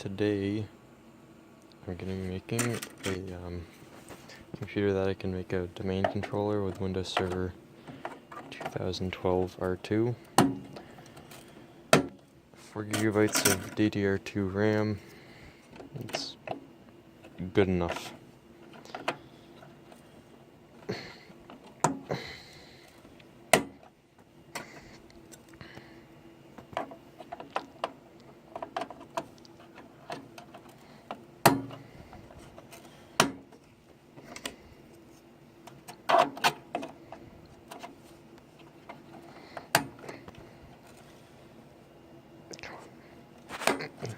Today I'm going to be making a computer that I can make a domain controller with Windows Server 2012 R2, 4 gigabytes of DDR2 RAM. It's good enough.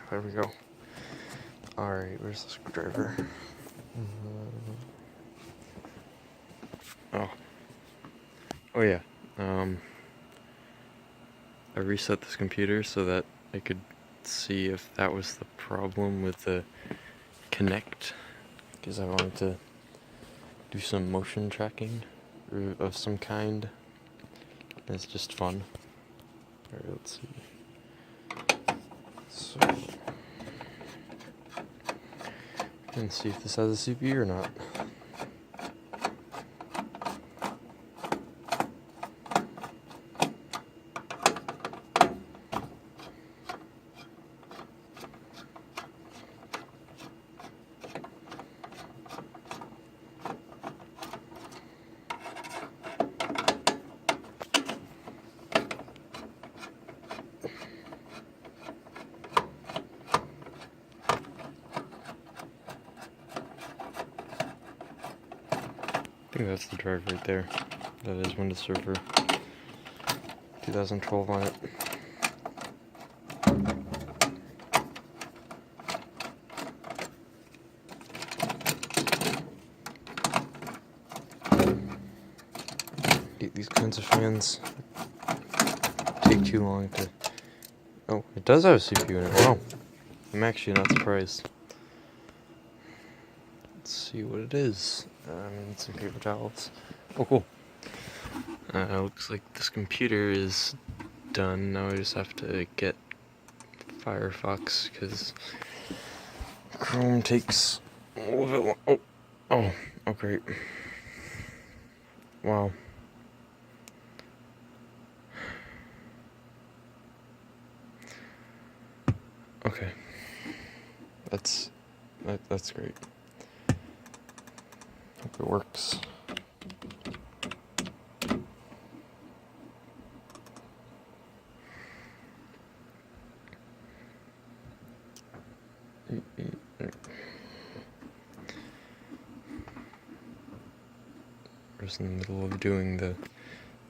There we go. Alright, where's the screwdriver? Oh yeah. I reset this computer so that I could see if that was the problem with the Kinect, because I wanted to do some motion tracking of some kind. It's just fun. Alright, let's see. So, and see if this has a CPU or not. I think that's the drive right there. That is Windows Server 2012 on it. These kinds of fans take too long to... Oh, it does have a CPU in it. Wow. I'm actually not surprised. Let's see what it is. Some paper towels. Oh, cool. Looks like this computer is done. Now I just have to get Firefox, because Chrome takes a little bit long. Oh, great. Wow. Okay. That's great. Hope it works. I was in the middle of doing the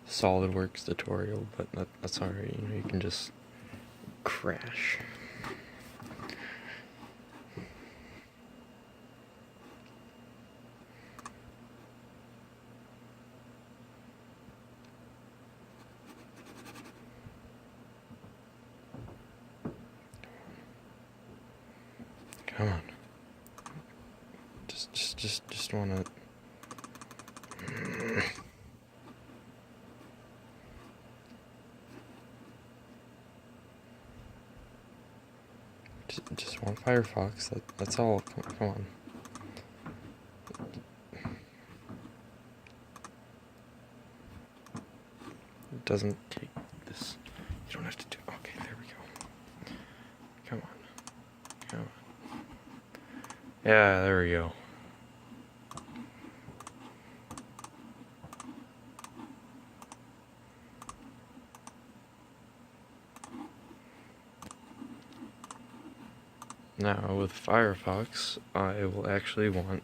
SolidWorks tutorial, but that's alright. You know, you can just crash. Come on. Just wanna... Just want Firefox, that's all. Come on. It doesn't take this. You don't have to do... Okay, there we go. Come on. Yeah, there we go. Now, with Firefox, I will actually want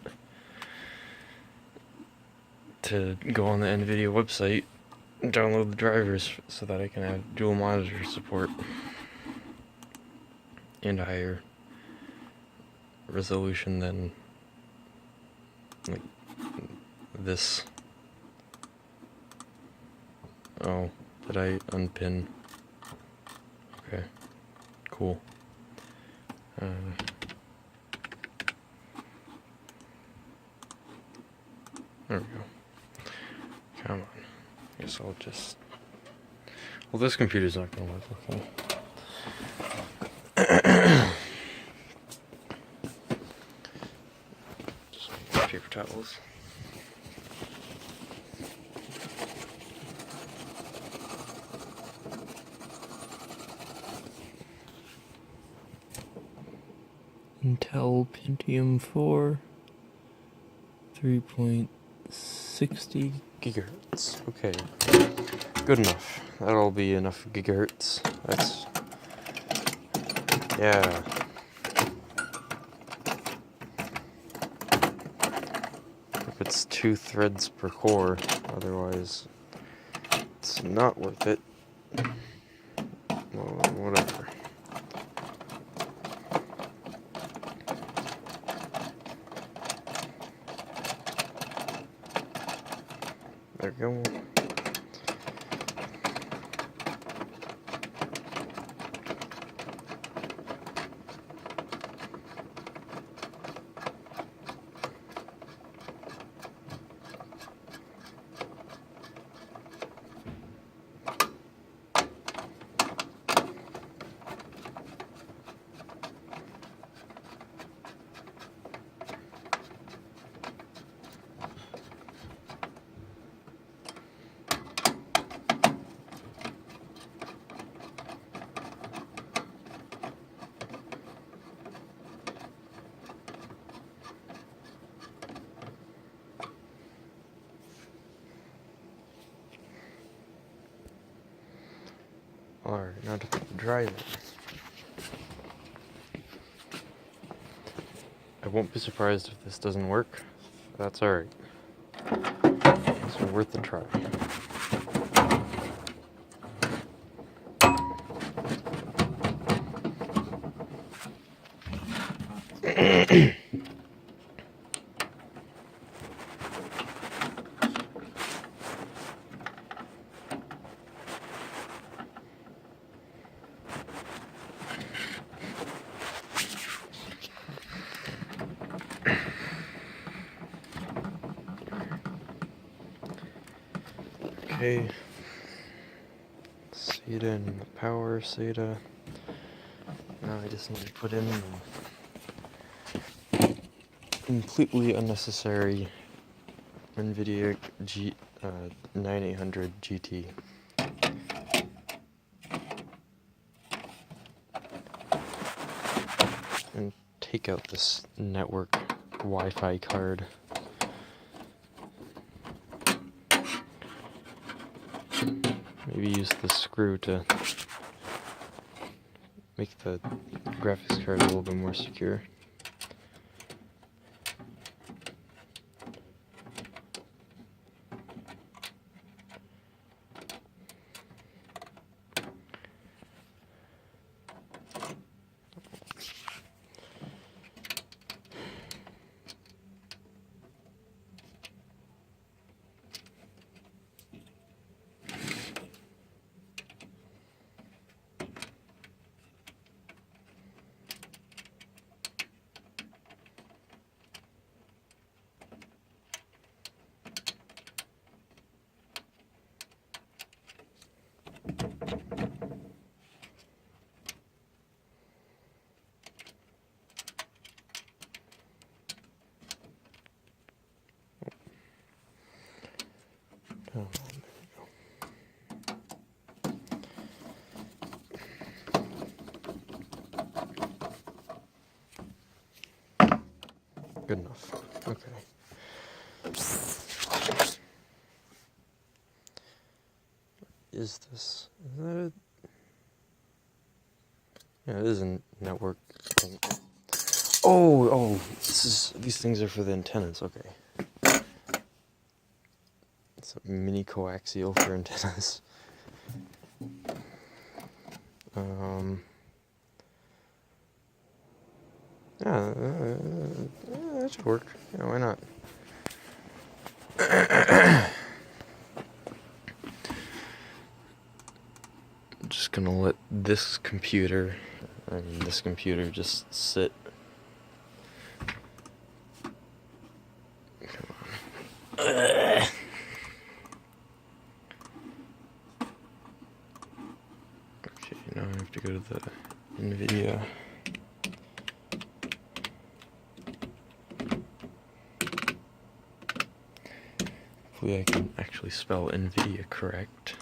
to go on the NVIDIA website and download the drivers so that I can have dual monitor support and a higher resolution than like this. Oh, did I unpin? Okay, cool. There we go. Come on. Guess I'll just... Well, this computer's not gonna work, okay. paper towels. Intel Pentium 4, 3.60 gigahertz. Okay, good enough. That'll be enough gigahertz. That's, yeah. If it's 2 threads per core, otherwise it's not worth it. Well, whatever. There we go. Alright, now to put the driver. I won't be surprised if this doesn't work. That's alright. It's worth a try. Okay, SATA and the power SATA. Now I just need to put in the completely unnecessary NVIDIA 9800 GT. And take out this network Wi-Fi card. Maybe use the screw to make the graphics card a little bit more secure. Oh, good enough. Okay. Is that it? Yeah, it is a network thing. Oh, these things are for the antennas, okay. It's a mini coaxial for antennas. Yeah, that should work. Yeah, why not? I'm just gonna let this computer just sit. Come on. Okay, now I have to go to the NVIDIA. Hopefully I can actually spell NVIDIA correct.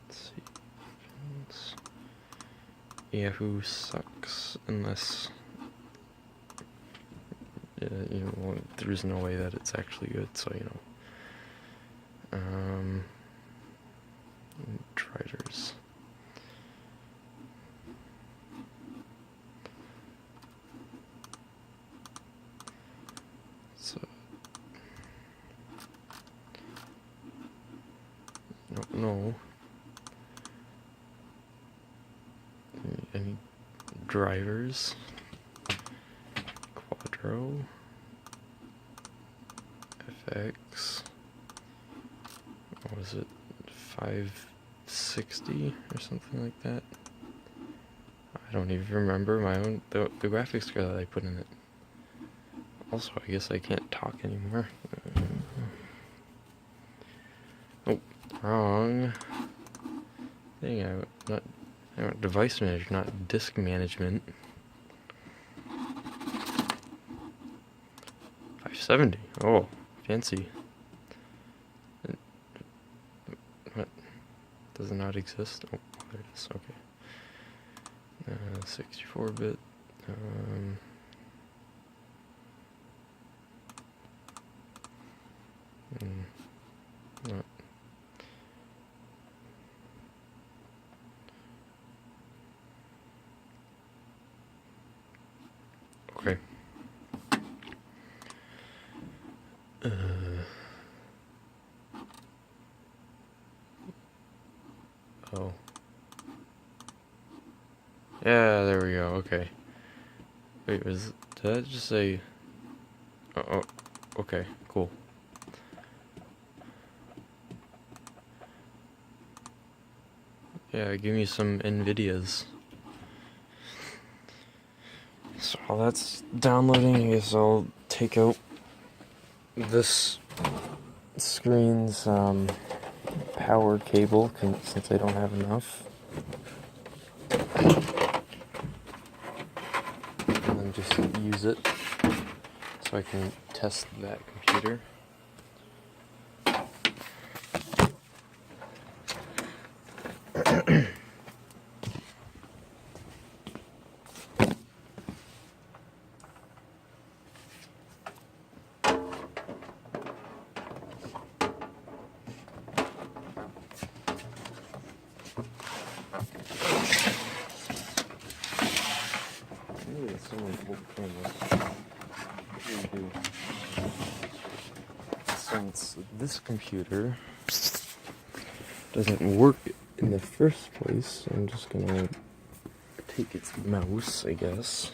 Let's see. Yahoo sucks unless there's no way that it's actually good, so Triders. So no. Any drivers? Quadro. FX. What was it? 560 or something like that? I don't even remember the graphics card that I put in it. Also, I guess I can't talk anymore. Oh, wrong thing. I want device manager, not disk management. 570. Oh, fancy. What? Does it not exist? Oh, there it is. Okay. 64-bit. Not. Okay. Oh. Yeah, there we go. Okay. Wait, did that just say? Oh, okay, cool. Yeah, give me some NVIDIAs. So while that's downloading, I guess I'll take out this screen's power cable since I don't have enough. And then just use it so I can test that computer. Since this computer doesn't work in the first place, I'm just gonna take its mouse, I guess.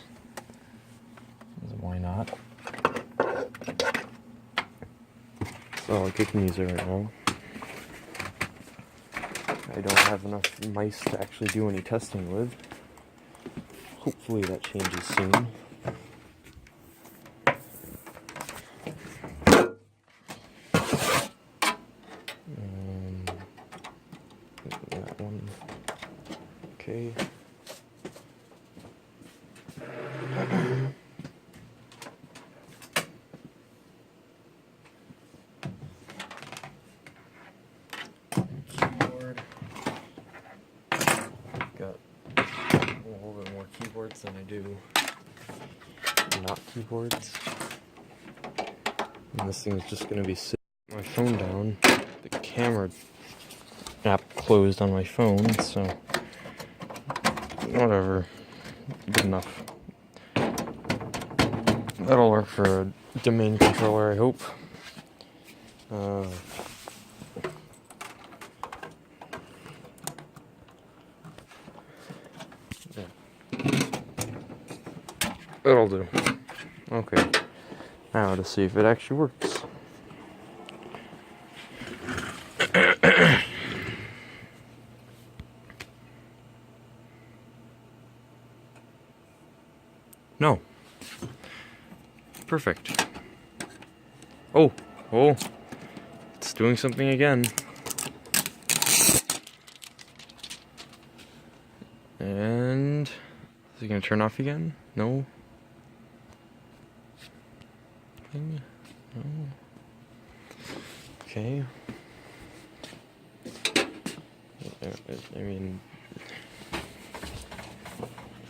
Why not? Oh, I can use it right now. I don't have enough mice to actually do any testing with. Hopefully that changes soon. That one. Okay. Keyboard. Got a little bit more keyboards than I do not keyboards. And this thing is just going to be sitting my phone down. The camera app closed on my phone, so whatever. Good enough. That'll work for a domain controller, I hope. Yeah. That'll do. Okay. Now to see if it actually works. No. Perfect. Oh, it's doing something again. And is it gonna turn off again? No. Thing. Okay. I mean,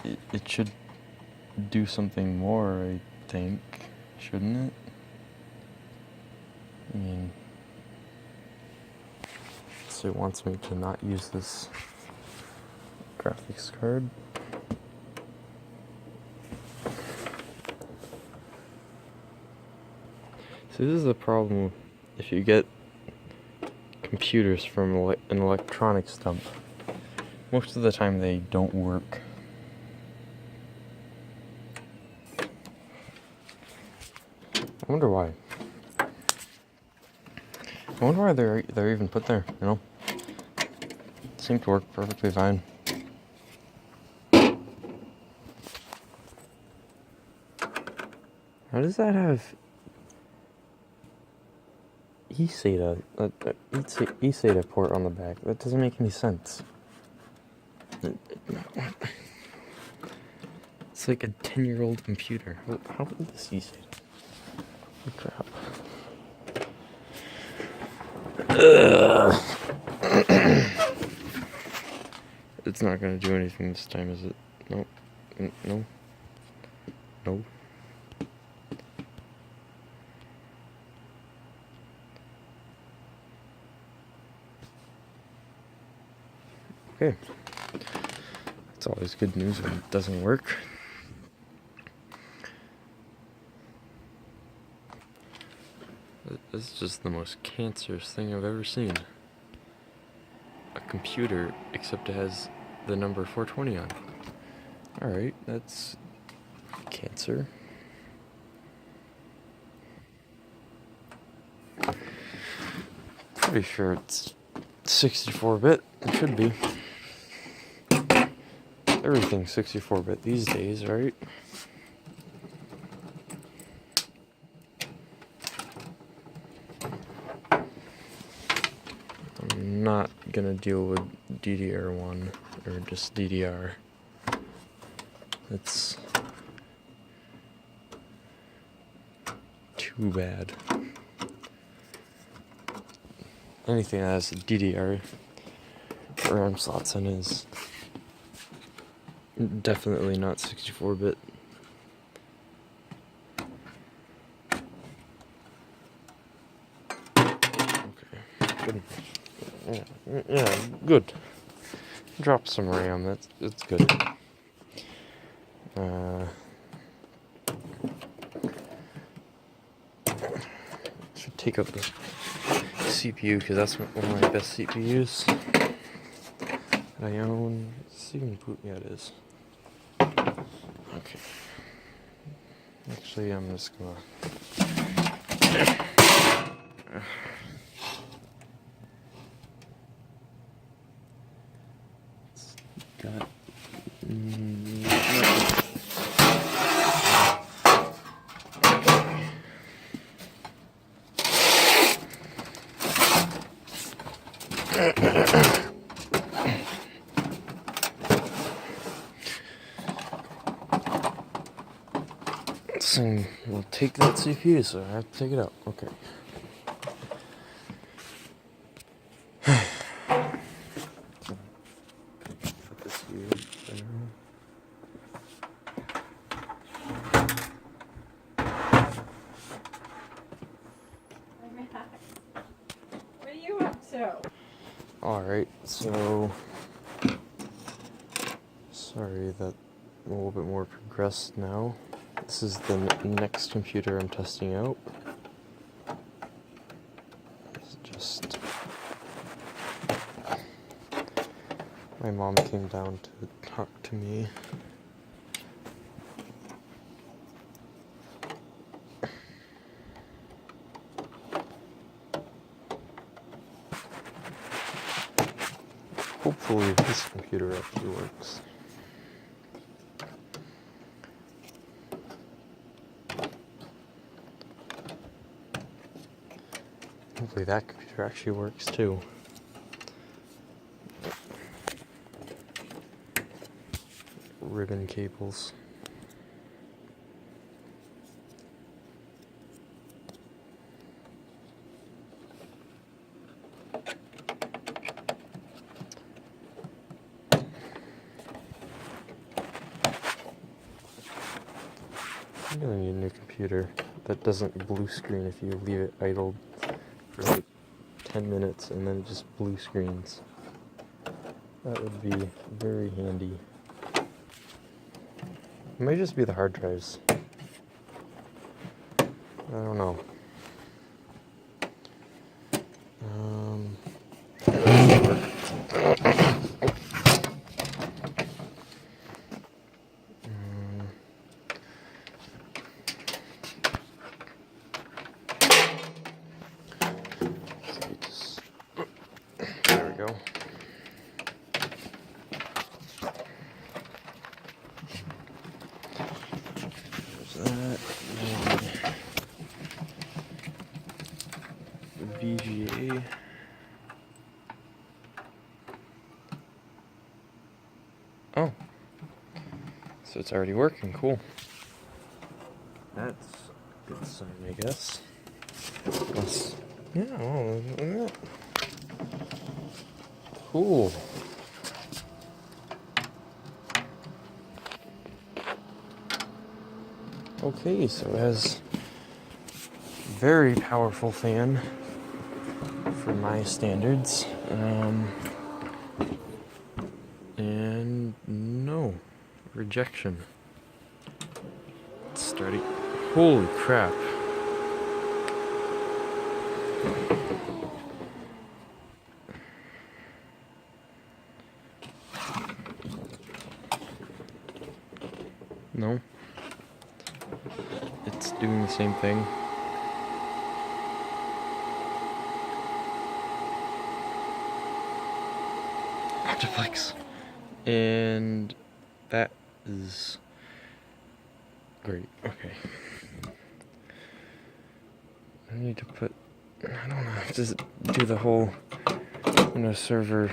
it should do something more, I think, shouldn't it? I mean, so it wants me to not use this graphics card. So this is the problem if you get computers from an electronics dump. Most of the time they don't work. I wonder why. I wonder why they're even put there, you know? Seem to work perfectly fine. How does that have eSATA port on the back? That doesn't make any sense. It's like a 10-year-old computer. How did this eSATA? Oh, crap. It's not gonna do anything this time, is it? No. No. No. Okay. It's always good news when it doesn't work. This is just the most cancerous thing I've ever seen. A computer, except it has the number 420 on. Alright, that's cancer. Pretty sure it's 64-bit. It should be. Everything's 64-bit these days, right? I'm not gonna deal with DDR1 or just DDR. It's too bad. Anything that has DDR RAM slots in is definitely not 64-bit. Okay, good. Yeah, good. Drop some RAM. That's good. Should take out the CPU because that's one of my best CPUs that I own. Let's see if it can boot. Yeah, it is. Okay. Actually, I'm just gonna. It's got. This thing will take that CPU, so I have to take it out. Okay. Put this here. What are you up to? Alright, so. Sorry that I'm a little bit more progressed now. This is the next computer I'm testing out. It's just. My mom came down to talk to me. Hopefully this computer actually works. Hopefully that computer actually works too. Ribbon cables. I'm gonna need a new computer that doesn't blue screen if you leave it idled for like 10 minutes and then it just blue screens. That would be very handy. It might just be the hard drives. I don't know. There we go. There's that. VGA. Oh. So it's already working. Cool. That's a good sign, I guess. Let's, yeah, oh, look at that. Cool. Okay, so it has very powerful fan for my standards. And no rejection. It's starting. Holy crap. No. It's doing the same thing. Optiflex. And that is great. Okay. I need to put, I don't know, just do the whole Windows Server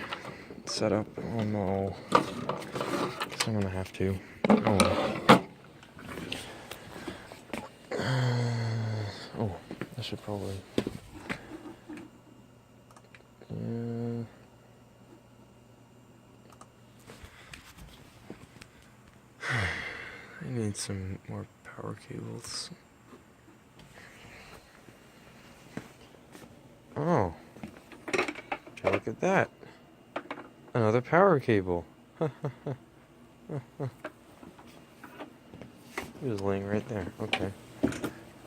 setup. Oh no. Guess I'm gonna have to. Oh well. Oh, I should probably. Yeah. I need some more power cables. Oh. Look at that. Another power cable. It was laying right there. Okay.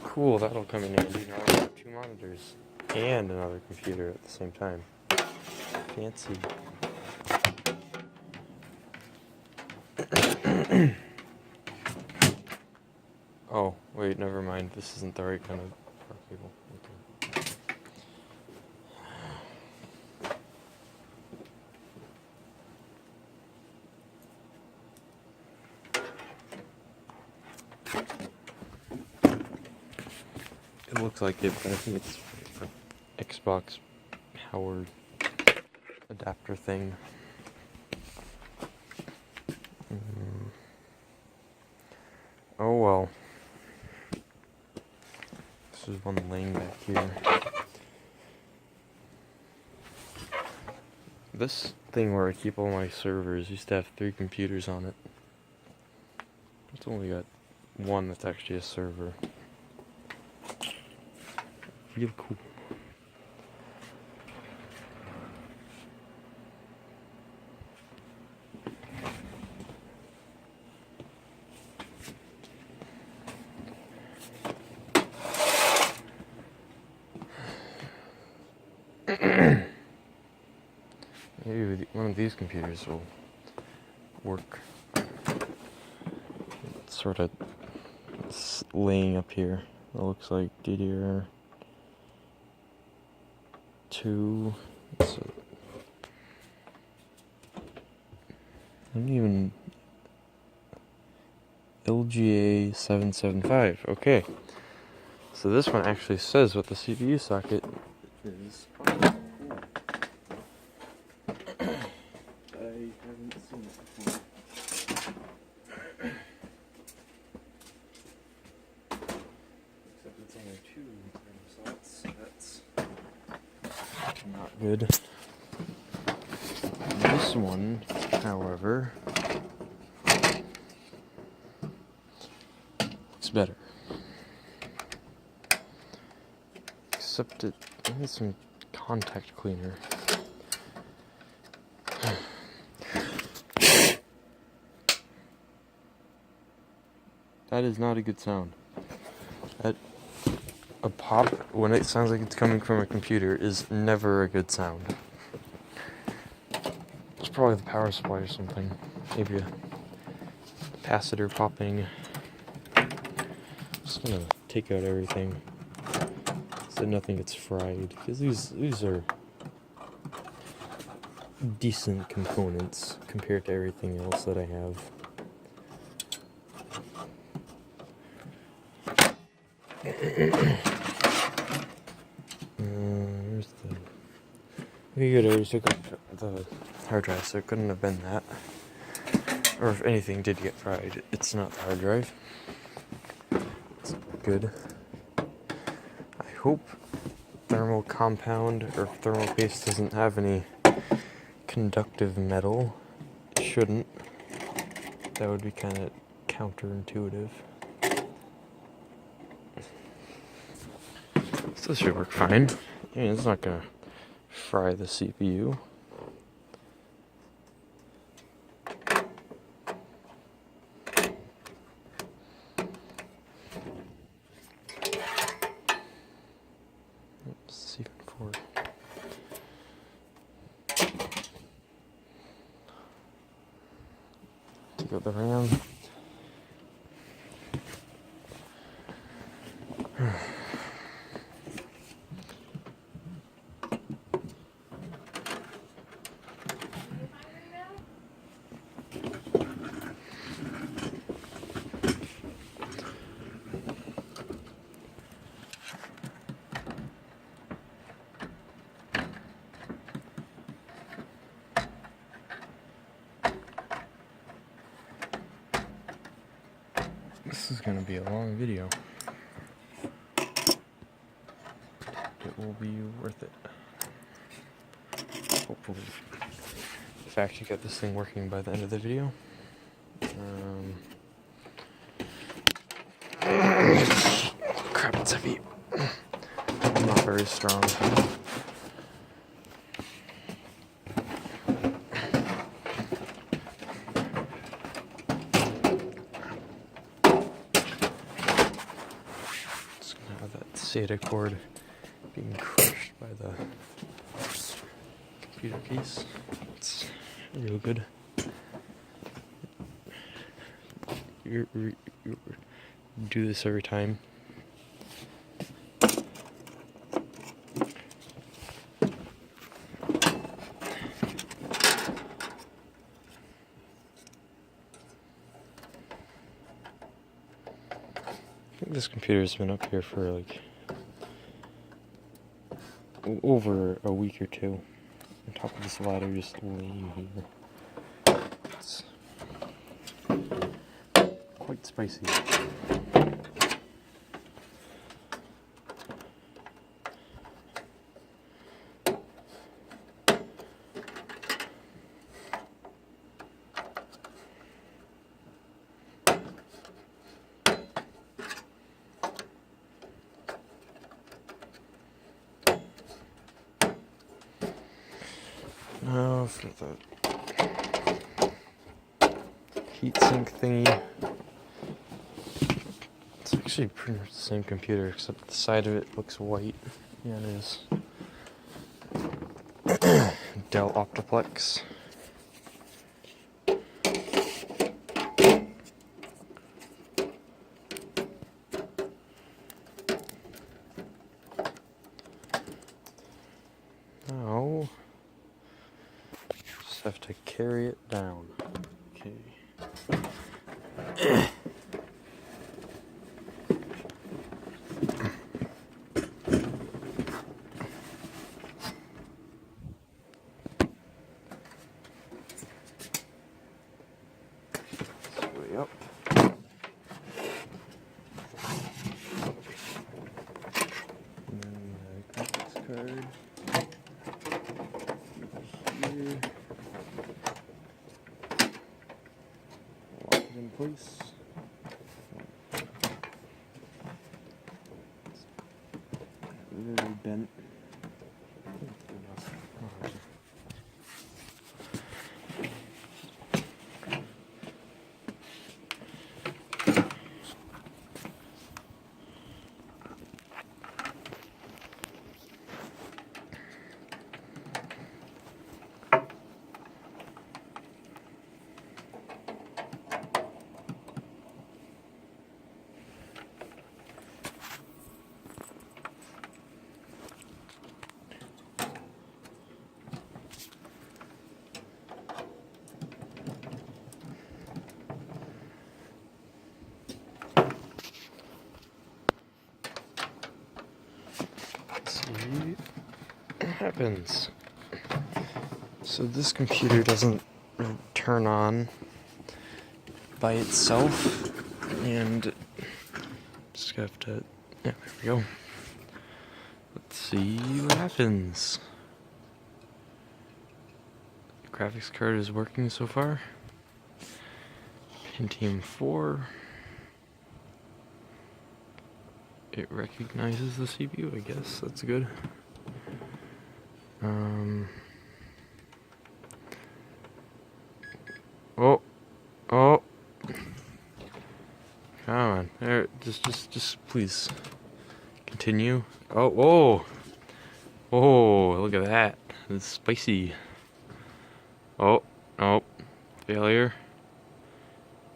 Cool, that'll come in handy. Now I have 2 monitors and another computer at the same time. Fancy. Oh, wait, never mind. This isn't the right kind of power cable. Okay. It looks like it, but I think it's for Xbox powered adapter thing. Oh well. This is one laying back here. This thing where I keep all my servers used to have 3 computers on it. It's only got 1 that's actually a server. Real cool. Maybe one of these computers will work. It's sort of laying up here. It looks like DDR2. So I don't even. LGA 775. Okay. So this one actually says what the CPU socket is. I haven't seen it before. Except it's only 2 RAM slots. That's not good. This one, however, looks better. Except it needs some contact cleaner. That is not a good sound. A pop, when it sounds like it's coming from a computer, is never a good sound. It's probably the power supply or something. Maybe a capacitor popping. Just gonna take out everything so nothing gets fried, because these are decent components compared to everything else that I have. Where's the... Okay, good, I already took out the hard drive, so it couldn't have been that. Or if anything did get fried, it's not the hard drive. It's good. I hope thermal compound or thermal paste doesn't have any conductive metal. It shouldn't. That would be kind of counterintuitive. So this should work fine. I mean, it's not gonna fry the CPU. Oops, even forward. Take out the RAM. This is going to be a long video. It will be worth it. Hopefully. In fact, you get this thing working by the end of the video. Crap, it's heavy. Not very strong. SATA cord being crushed by the computer case. It's real good. You do this every time. I think this computer's been up here for like over a week or two. On top of this ladder just laying here. It's quite spicy. Now for the heatsink thingy. It's actually pretty much the same computer, except the side of it looks white. Yeah, it is. Dell Optiplex. Now, just have to carry it down. Okay. Way up. And then the graphics card. place. Really bent. See what happens. So this computer doesn't turn on by itself, and just have to, yeah, there we go. Let's see what happens. The graphics card is working so far. Pentium 4. It recognizes the CPU, I guess. That's good. Oh. Oh. Come on. There. Just please. Continue. Oh. Look at that. It's spicy. Oh. Failure.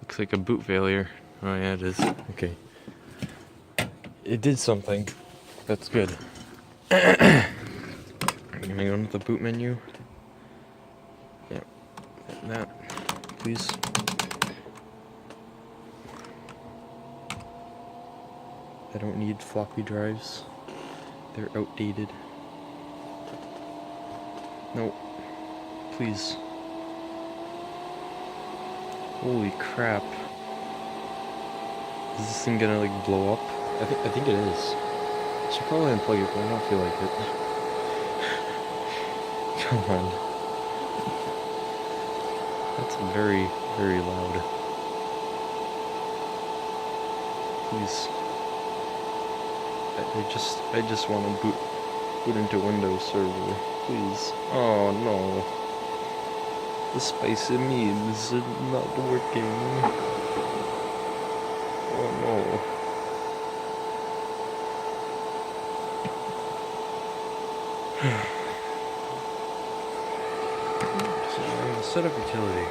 Looks like a boot failure. Oh yeah, it is. Okay. It did something. That's good. I'm gonna go into the boot menu. Yep. That. Please. I don't need floppy drives. They're outdated. No. Please. Holy crap. Is this thing gonna like blow up? I think it is. I should probably unplug it, but I don't feel like it. Come on. That's very, very loud. Please. I just want to boot into Windows Server. Please. Oh no. The spicy memes are not working. Oh no. So, setup utility.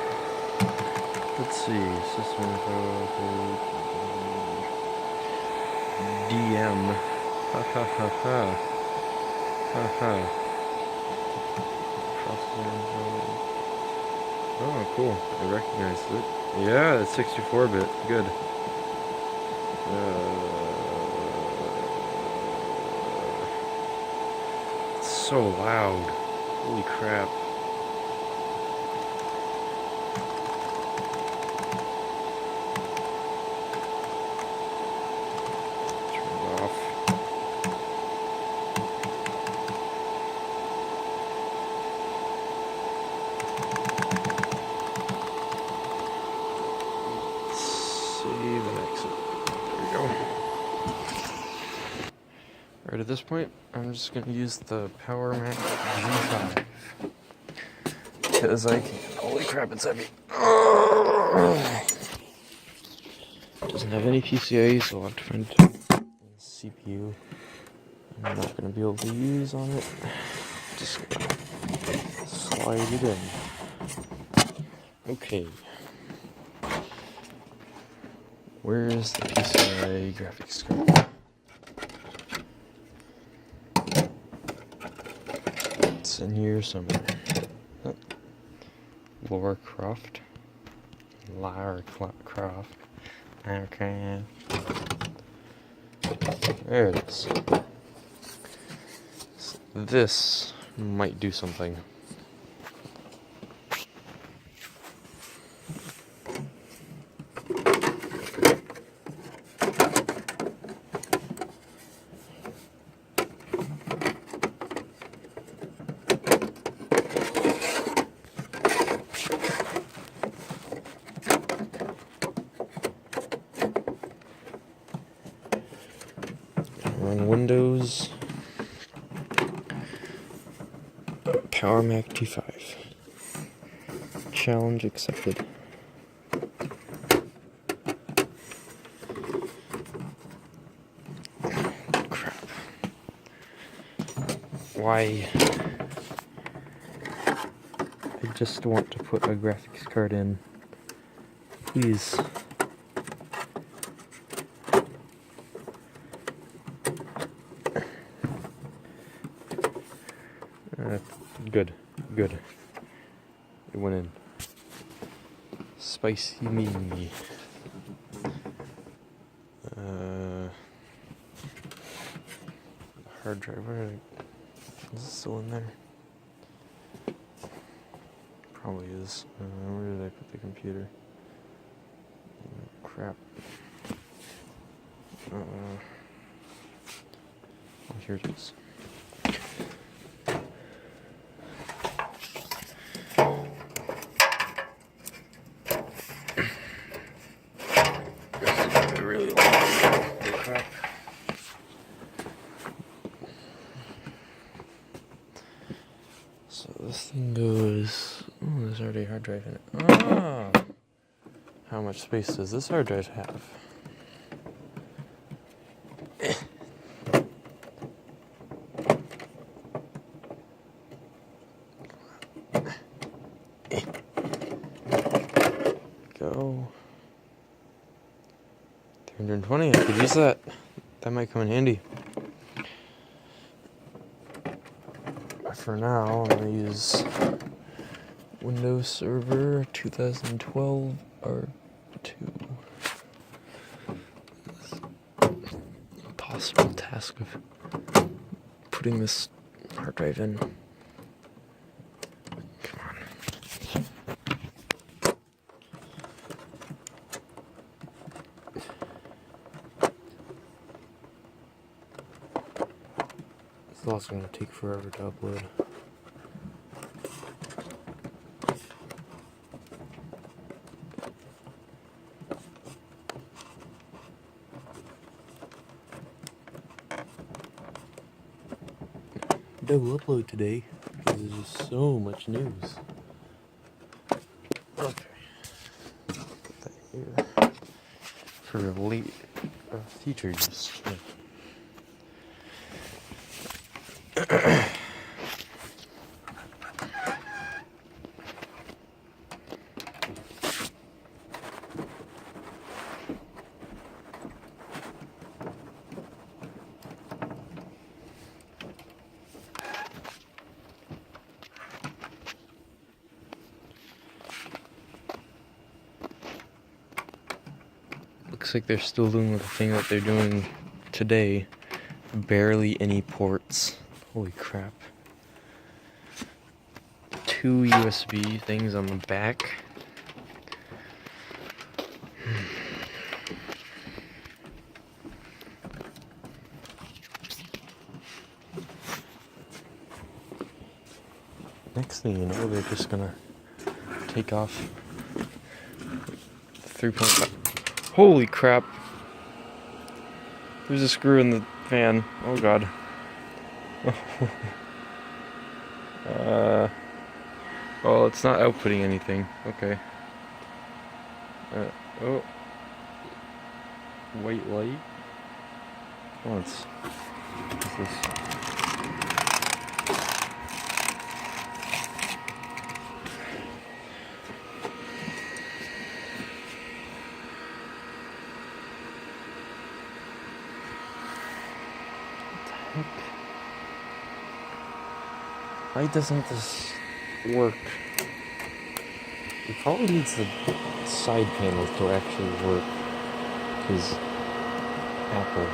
Let's see. System info. DM. Ha. Oh, cool. I recognized it. Yeah, it's 64-bit. Good. It's so loud. Holy crap. Right at this point, I'm just going to use the Power Mac G5 because I can. Holy crap, it's heavy. Doesn't have any PCIe, so I'll have to find a CPU I'm not going to be able to use on it. Just gonna slide it in. Okay. Where is the PCIe graphics card? It's in here somewhere. Lara Croft. Okay. There it is. This might do something. Power Mac T5. Challenge accepted. Crap. Why? I just want to put a graphics card in. Please. Good. Good. It went in. Spicy me. Hard drive. Is it still in there? Probably is. Where did I put the computer? Crap. Oh, here it is. Really long. Crap. So this thing goes. Oh, there's already a hard drive in it. Ah! How much space does this hard drive have? Go. 320, I could use that. That might come in handy. But for now, I'm gonna use Windows Server 2012 R2. Impossible task of putting this hard drive in. Come on. It's also going to take forever to upload. Double upload today because there's just so much news. Okay. Put that here for late future use. Looks like they're still doing the thing that they're doing today. Barely any ports. Holy crap. 2 USB things on the back. Next thing you know, they're just gonna take off 3.5. Holy crap. There's a screw in the fan. Oh god. Well, it's not outputting anything. Okay. Oh. White light? What's this? Why doesn't this work? It probably needs the side panels to actually work. Because Apple.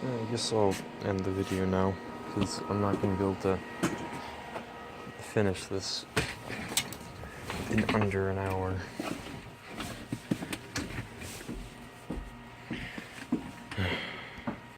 I guess I'll end the video now. Because I'm not going to be able to finish this in under an hour.